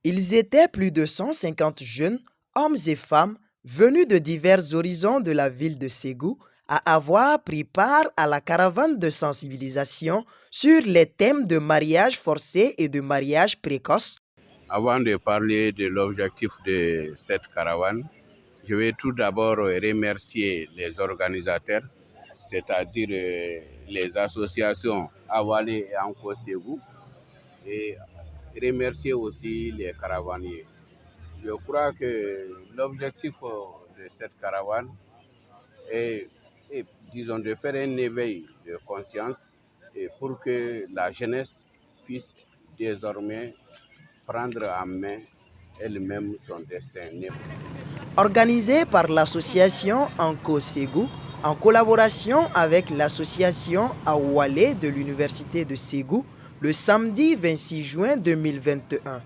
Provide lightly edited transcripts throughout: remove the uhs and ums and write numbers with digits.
Ils étaient plus de 150 jeunes, hommes et femmes, venus de divers horizons de la ville de Ségou, à avoir pris part à la caravane de sensibilisation sur les thèmes de mariage forcé et de mariage précoce. Avant de parler de l'objectif de cette caravane, je vais tout d'abord remercier les organisateurs, c'est-à-dire les associations Awalé et Anko Ségou, et remercier aussi les caravaniers. Je crois que l'objectif de cette caravane est, disons, de faire un éveil de conscience et pour que la jeunesse puisse désormais prendre en main elle-même son destin. Organisé par l'association Anko Ségou, en collaboration avec l'association Awalé de l'Université de Ségou, le samedi 26 juin 2021.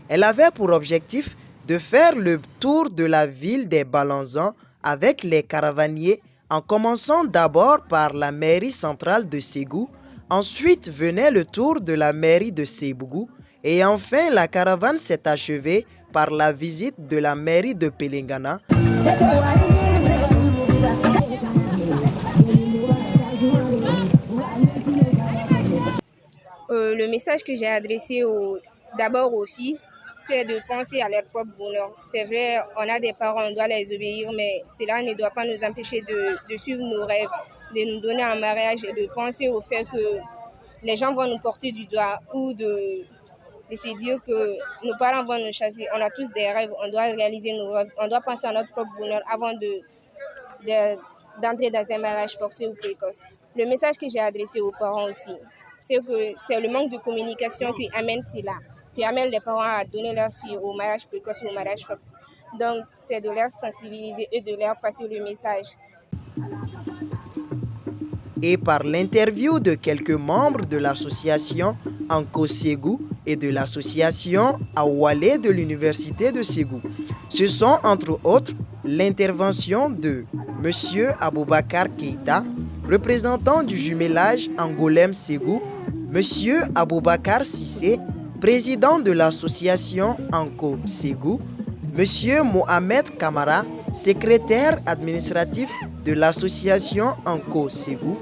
Elle avait pour objectif de faire le tour de la ville des Balanzans avec les caravaniers, en commençant d'abord par la mairie centrale de Ségou, ensuite venait le tour de la mairie de Sébougou, et enfin la caravane s'est achevée par la visite de la mairie de Pelengana. Le message que j'ai adressé d'abord aux filles, c'est de penser à leur propre bonheur. C'est vrai, on a des parents, on doit les obéir, mais cela ne doit pas nous empêcher de suivre nos rêves, de nous donner un mariage et de penser au fait que les gens vont nous porter du doigt ou de se dire que nos parents vont nous chasser. On a tous des rêves, on doit réaliser nos rêves, on doit penser à notre propre bonheur avant d'entrer dans un mariage forcé ou précoce. Le message que j'ai adressé aux parents aussi, c'est que c'est le manque de communication qui amène cela, qui amène les parents à donner leur fille au mariage précoce ou au mariage forcé. Donc, c'est de leur sensibiliser et de leur passer le message. Et par l'interview de quelques membres de l'association Anko Ségou et de l'association Awalé de l'Université de Ségou. Ce sont entre autres l'intervention de M. Aboubakar Keïta, représentant du jumelage Angolem-Ségou, M. Aboubakar Sissé, président de l'association Anko Ségou, M. Mohamed Kamara, secrétaire administratif de l'association Anko Ségou,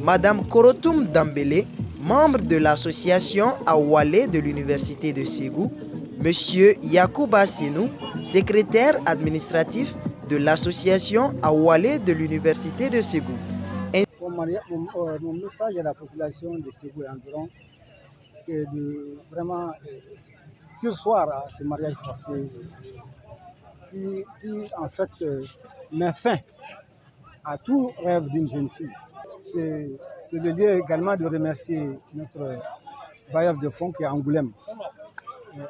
Madame Korotoum Dambélé, membre de l'association Awalé de l'Université de Ségou, Monsieur Yacouba Senou, secrétaire administratif de l'association Awalé de l'Université de Ségou. Mon message à la population de Ségou et environ, c'est de vraiment surseoir à ce mariage forcé qui en fait met fin à tout rêve d'une jeune fille. C'est le lieu également de remercier notre bailleur de fonds qui est Angoulême.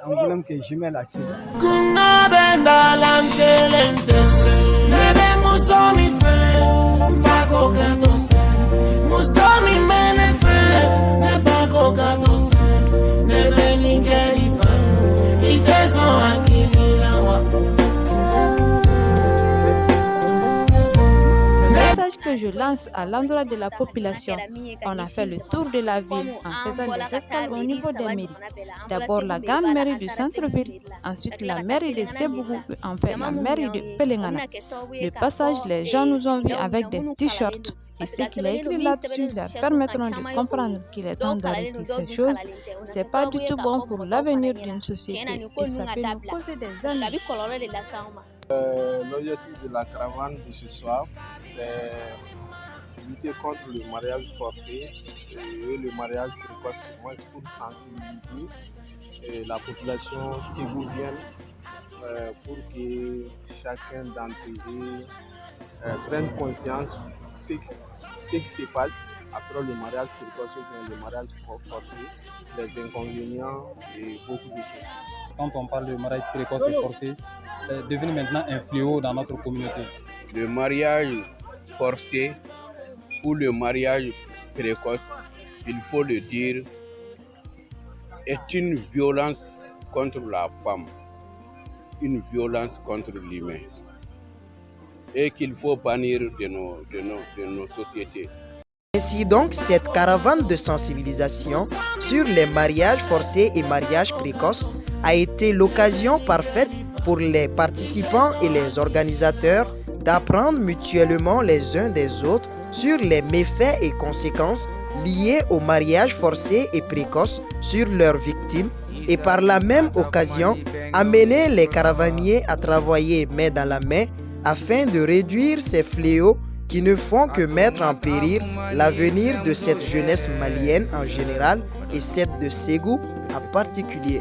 Angoulême qui est jumelle à Ségou. Que je lance à l'endroit de la population. On a fait le tour de la ville en faisant des escales au niveau des mairies. D'abord la grande mairie du centre-ville, ensuite la mairie de Sébougou, enfin la mairie de Pelengana. Le passage, les gens nous ont vus avec des t-shirts. Et ce qu'il a écrit là-dessus leur permettront de comprendre qu'il est temps d'arrêter ces choses. C'est pas du tout bon pour l'avenir d'une société et ça peut nous causer des ennuis. L'objectif de la caravane de ce soir, c'est lutter contre le mariage forcé et le mariage précoce, pour sensibiliser la population ségouvienne pour que chacun d'entre eux prenne conscience de ce qui se passe après le mariage précoce ou le mariage forcé, les inconvénients et beaucoup de choses. Quand on parle de mariage précoce et forcé, c'est devenu maintenant un fléau dans notre communauté. Le mariage forcé ou le mariage précoce, il faut le dire, est une violence contre la femme, une violence contre l'humain, et qu'il faut bannir de nos sociétés. Ainsi donc, cette caravane de sensibilisation sur les mariages forcés et mariages précoces a été l'occasion parfaite pour les participants et les organisateurs d'apprendre mutuellement les uns des autres sur les méfaits et conséquences liés au mariage forcé et précoce sur leurs victimes et par la même occasion amener les caravaniers à travailler main dans la main afin de réduire ces fléaux qui ne font que mettre en péril l'avenir de cette jeunesse malienne en général et celle de Ségou en particulier.